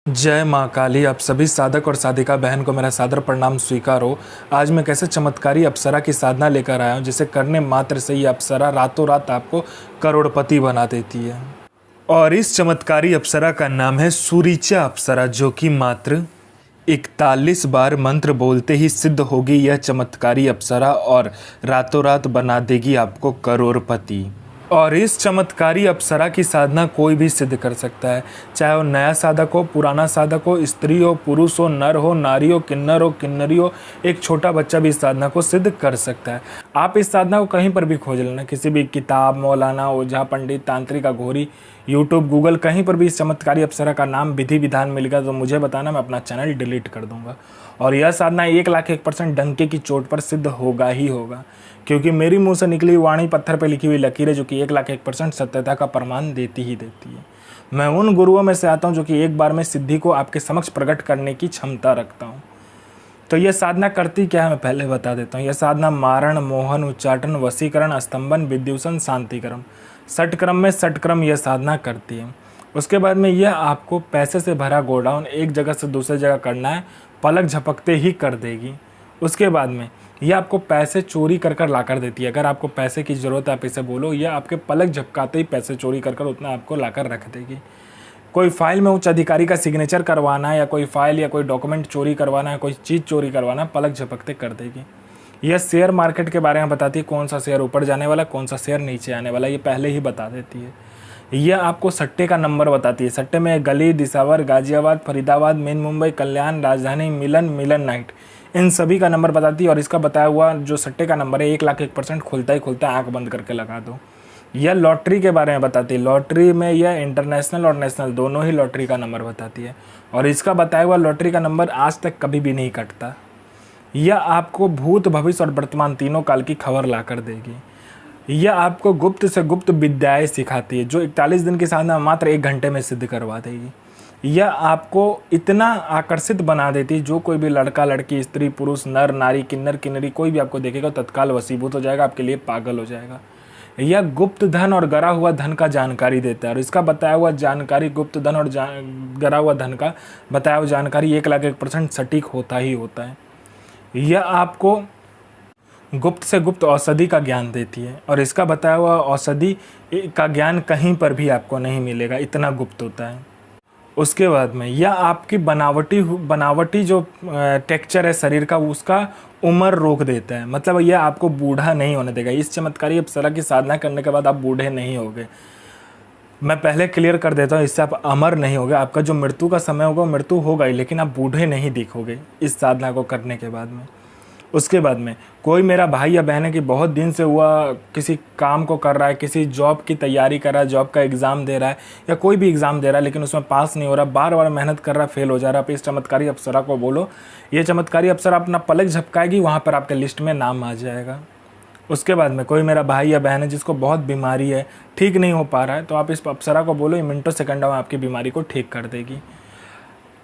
जय माँ काली। आप सभी साधक और साधिका बहन को मेरा सादर प्रणाम स्वीकार हो। आज मैं कैसे चमत्कारी अप्सरा की साधना लेकर आया हूँ जिसे करने मात्र से ही अप्सरा रातों रात आपको करोड़पति बना देती है। और इस चमत्कारी अप्सरा का नाम है सुरीचा अप्सरा, जो कि मात्र 41 बार मंत्र बोलते ही सिद्ध होगी यह चमत्कारी अप्सरा और रातों रात बना देगी आपको करोड़पति। और इस चमत्कारी अप्सरा की साधना कोई भी सिद्ध कर सकता है, चाहे वो नया साधक हो, पुराना साधक हो, स्त्री हो, पुरुष हो, नर हो, नारी हो, किन्नरी हो, एक छोटा बच्चा भी इस साधना को सिद्ध कर सकता है। आप इस साधना को कहीं पर भी खोज लेना, किसी भी किताब, मौलाना, ओझा, पंडित, तांत्रिक, अघोरी, यूट्यूब, गूगल, कहीं पर भी इस चमत्कारी अप्सरा का नाम विधि विधान मिलेगा तो मुझे बताना, मैं अपना चैनल डिलीट कर दूंगा। और यह साधना 1,01% डंके की चोट पर सिद्ध होगा ही होगा, क्योंकि मेरी मुंह से निकली वाणी पत्थर पर लिखी हुई लकीरें जो कि 1,01% सत्यता का प्रमाण देती ही देती है। मैं उन गुरुओं में से आता हूँ जो कि एक बार में सिद्धि को आपके समक्ष प्रकट करने की क्षमता रखता हूँ। तो यह साधना करती क्या है मैं पहले बता देता हूँ। यह साधना मारण, मोहन, उच्चाटन, वशीकरण, स्तंभन, विद्युषण, शांतिक्रम, षटक्रम में षटक्रम यह साधना करती है। उसके बाद में यह आपको पैसे से भरा गोडाउन एक जगह से दूसरी जगह करना है, पलक झपकते ही कर देगी। उसके बाद में यह आपको पैसे चोरी कर कर ला कर देती है। अगर आपको पैसे की ज़रूरत है आप इसे बोलो, यह आपके पलक झपकाते ही पैसे चोरी कर कर उतना आपको ला कर रख देगी। कोई फाइल में उच्च अधिकारी का सिग्नेचर करवाना है, या कोई फाइल या कोई डॉक्यूमेंट चोरी करवाना है, कोई चीज़ चोरी करवाना है, पलक झपकते कर देगी। यह शेयर मार्केट के बारे में बताती है, कौन सा शेयर ऊपर जाने वाला, कौन सा शेयर नीचे आने वाला, ये पहले ही बता देती है। यह आपको सट्टे का नंबर बताती है। सट्टे में गली, दिसावर, गाजियाबाद, फरीदाबाद, मेन मुंबई, कल्याण, राजधानी, मिलन नाइट, इन सभी का नंबर बताती है। और इसका बताया हुआ जो सट्टे का नंबर है 1,01% खुलता ही खुलता है, आँख बंद करके लगा दो। यह लॉटरी के बारे में बताती है। लॉटरी में यह इंटरनेशनल और नेशनल दोनों ही लॉटरी का नंबर बताती है। और इसका बताया हुआ लॉटरी का नंबर आज तक कभी भी नहीं कटता। यह आपको भूत, भविष्य और वर्तमान तीनों काल की खबर ला कर देगी। यह आपको गुप्त से गुप्त विद्याएं सिखाती है, जो 41 दिन की साधना मात्र 1 घंटे में सिद्ध करवा देगी। यह आपको इतना आकर्षित बना देती है, जो कोई भी लड़का, लड़की, स्त्री, पुरुष, नर, नारी, किन्नरी कोई भी आपको देखेगा तत्काल वशीभूत हो जाएगा, आपके लिए पागल हो जाएगा। यह गुप्त धन और गरा हुआ धन का जानकारी देता है। और इसका बताया हुआ जानकारी, गुप्त धन और गरा हुआ धन का बताया हुआ जानकारी 1,01% सटीक होता ही होता है। यह आपको गुप्त से गुप्त औषधि का ज्ञान देती है। और इसका बताया हुआ औषधि का ज्ञान कहीं पर भी आपको नहीं मिलेगा, इतना गुप्त होता है। उसके बाद में यह आपकी बनावटी जो टेक्सचर है शरीर का, उसका उम्र रोक देता है। मतलब यह आपको बूढ़ा नहीं होने देगा। इस चमत्कारी अप्सरा की साधना करने के बाद आप बूढ़े नहीं होगे। मैं पहले क्लियर कर देता हूँ, इससे आप अमर नहीं होगे। आपका जो मृत्यु का समय होगा मृत्यु होगा ही, लेकिन आप बूढ़े नहीं दिखोगे इस साधना को करने के बाद में। उसके बाद में कोई मेरा भाई या बहन है कि बहुत दिन से हुआ किसी काम को कर रहा है, किसी जॉब की तैयारी कर रहा है, जॉब का एग्ज़ाम दे रहा है या कोई भी एग्ज़ाम दे रहा है, लेकिन उसमें पास नहीं हो रहा, बार बार मेहनत कर रहा, फेल हो जा रहा है। आप इस चमत्कारी अप्सरा को बोलो, ये चमत्कारी अप्सरा अपना पलक झपकाएगी, वहाँ पर आपके लिस्ट में नाम आ जाएगा। उसके बाद में कोई मेरा भाई या बहन है जिसको बहुत बीमारी है, ठीक नहीं हो पा रहा है, तो आप इस अप्सरा को बोलो, ये मिनटों सेकंडों में आपकी बीमारी को ठीक कर देगी।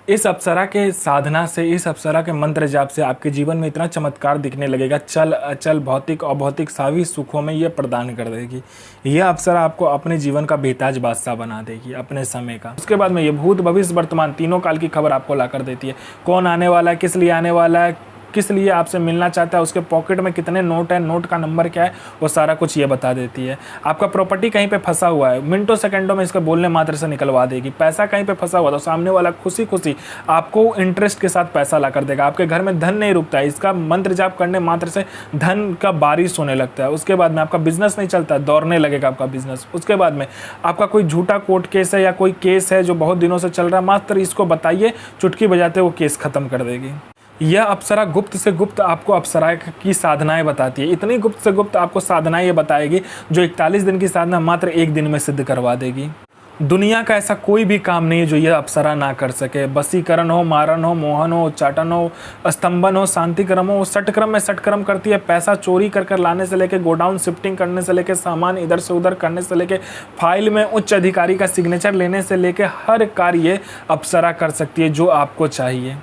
इस अप्सरा के साधना से, इस अप्सरा के मंत्र जाप से आपके जीवन में इतना चमत्कार दिखने लगेगा, चल अचल, भौतिक अभौतिक सभी सुखों में यह प्रदान कर देगी। यह अप्सरा आपको अपने जीवन का बेताज बादशाह बना देगी अपने समय का। उसके बाद में ये भूत, भविष्य, वर्तमान तीनों काल की खबर आपको ला कर देती है। कौन आने वाला है, किस लिए आने वाला है, किस लिए आपसे मिलना चाहता है, उसके पॉकेट में कितने नोट है, नोट का नंबर क्या है, वो सारा कुछ ये बता देती है। आपका प्रॉपर्टी कहीं पे फंसा हुआ है, मिनटों सेकंडों में इसके बोलने मात्र से निकलवा देगी। पैसा कहीं पे फंसा हुआ तो सामने वाला खुशी खुशी आपको इंटरेस्ट के साथ पैसा ला कर देगा। आपके घर में धन नहीं रुकता है, इसका मंत्र जाप करने मात्र से धन का बारिश होने लगता है। उसके बाद में आपका बिजनेस नहीं चलता, दौड़ने लगेगा आपका बिजनेस। उसके बाद में आपका कोई झूठा कोर्ट केस है या कोई केस है जो बहुत दिनों से चल रहा है, मात्र इसको बताइए, चुटकी बजाते वो केस खत्म कर देगी। यह अप्सरा गुप्त से गुप्त आपको अप्सरा की साधनाएं बताती है। इतनी गुप्त से गुप्त आपको साधनाएं ये बताएगी जो 41 दिन की साधना मात्र 1 दिन में सिद्ध करवा देगी। दुनिया का ऐसा कोई भी काम नहीं है जो यह अप्सरा ना कर सके। वशीकरण हो, मारण हो, मोहन हो, उच्चाटन हो, स्तंभन हो, शांतिक्रम हो, षटक्रम में षटक्रम करती है। पैसा चोरी कर कर लाने से लेके, गोडाउन शिफ्टिंग करने से लेके, सामान इधर से उधर करने से लेके, फाइल में उच्च अधिकारी का सिग्नेचर लेने से लेके हर कार्य अप्सरा कर सकती है जो आपको चाहिए।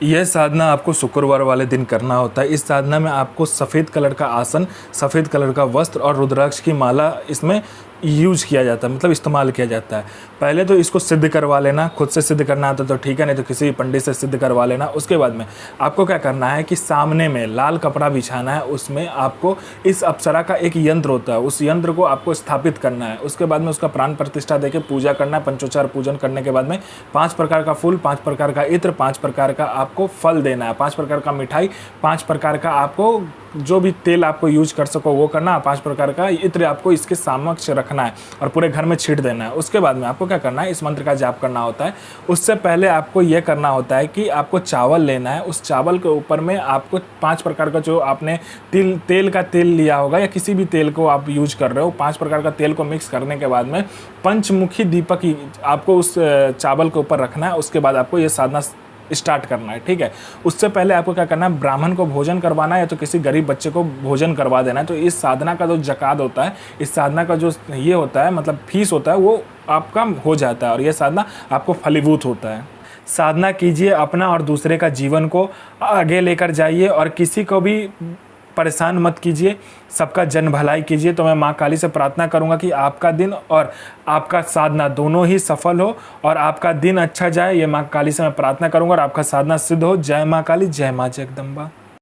यह साधना आपको शुक्रवार वाले दिन करना होता है। इस साधना में आपको सफ़ेद कलर का आसन, सफ़ेद कलर का वस्त्र और रुद्राक्ष की माला इसमें यूज किया जाता है, मतलब इस्तेमाल किया जाता है। पहले तो इसको सिद्ध करवा लेना, खुद से सिद्ध करना आता तो ठीक है, नहीं तो किसी भी पंडित से सिद्ध करवा लेना। उसके बाद में आपको क्या करना है कि सामने में लाल कपड़ा बिछाना है, उसमें आपको इस अप्सरा का एक यंत्र होता है, उस यंत्र को आपको स्थापित करना है। उसके बाद में उसका प्राण प्रतिष्ठा देके पूजा करना है। पंचोचार पूजन करने के बाद में 5 प्रकार का फूल, 5 प्रकार का इत्र, 5 प्रकार का आपको फल देना है, 5 प्रकार का मिठाई, 5 प्रकार का आपको जो भी तेल आपको यूज कर सको वो करना, 5 प्रकार का इत्र आपको इसके समक्ष रखना है और पूरे घर में छींट देना है। उसके बाद में आपको क्या करना है, इस मंत्र का जाप करना होता है। उससे पहले आपको ये करना होता है कि आपको चावल लेना है, उस चावल के ऊपर में आपको 5 प्रकार का जो आपने तेल का तेल लिया होगा या किसी भी तेल को आप यूज कर रहे हो, 5 प्रकार का तेल को मिक्स करने के बाद में पंचमुखी दीपक आपको उस चावल के ऊपर रखना है। उसके बाद आपको ये साधना स्टार्ट करना है, ठीक है। उससे पहले आपको क्या करना है, ब्राह्मण को भोजन करवाना है या तो किसी गरीब बच्चे को भोजन करवा देना है। तो इस साधना का जो जकात होता है, इस साधना का जो ये होता है मतलब फीस होता है, वो आपका हो जाता है और ये साधना आपको फलीभूत होता है। साधना कीजिए, अपना और दूसरे का जीवन को आगे लेकर जाइए और किसी को भी परेशान मत कीजिए, सबका जन भलाई कीजिए। तो मैं माँ काली से प्रार्थना करूँगा कि आपका दिन और आपका साधना दोनों ही सफल हो और आपका दिन अच्छा जाए। ये माँ काली से मैं प्रार्थना करूँगा और आपका साधना सिद्ध हो। जय माँ काली, जय माँ जगदम्बा।